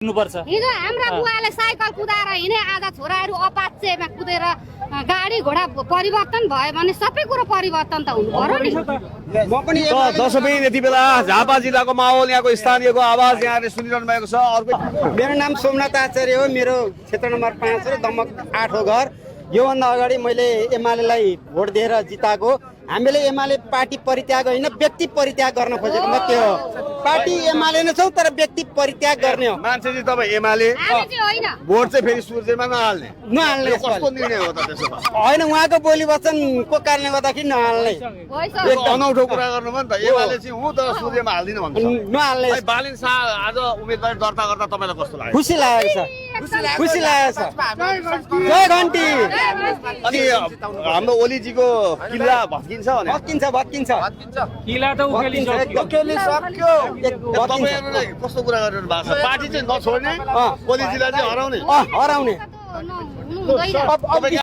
दिनुपर्छ। हिजो हाम्रा बुवाले साइकल कुदाएर हिँडे, आधा छोराहरू अपाचेमा कुदेर गाडी घोडा परिवर्तन भयो भने सबै कुरो परिवर्तन त हुनु पर्यो नि। म पनि दशमी यति बेला झापा जिल्लाको माहौल यहाँको स्थानीयको आवाज यहाँले सुनिरहनु भएको छ। अर्को मेरो नाम सोमनाथ आचार्य हो। मेरो क्षेत्र नम्बर 5 र दमक 8 हो घर। योभन्दा अगाडि मैले एमालेलाई भोट दिएर जिताएको। हामीले एमाले पार्टी परित्याग होइन, व्यक्ति परित्याग गर्न खोजेको मात्रै हो। पार्टी एमाले नै छौ तर व्यक्ति परित्याग गर्ने हो। मान्छे चाहिँ तपाईँ एमाले, भोट चाहिँ फेरि सूर्यमा नहाल्ने नहाल्ने कस्तो निर्णय हो त त्यसो भए? होइन, उहाँको बोली वचनको कारणले गर्दाखेरि नहाल्ने। एक अनौठो कुरा गर्नुभयो नि त, एमाले चाहिँ हुँ तर सूर्यमा हाल्दिनँ भन्छ। नहाल्ने। बालिन शाह आज उम्मेदवारी दर्ता गर्दा तपाईँलाई कस्तो लाग्यो? खुसी लागेको छ, खुसी लागेको छ। जय घन्टी। अनि हाम्रो ओलीजीको किल्ला भत्किन्छ भने भत्किन्छ, भत्किन्छ। किला त उखेलिसक्यो। तपाईँहरूले कस्तो कुरा गरिरहनु भएको छ? पार्टी चाहिँ नछोड्ने, ओलीजीलाई चाहिँ हराउने। हराउने। हुनु हुँदैन।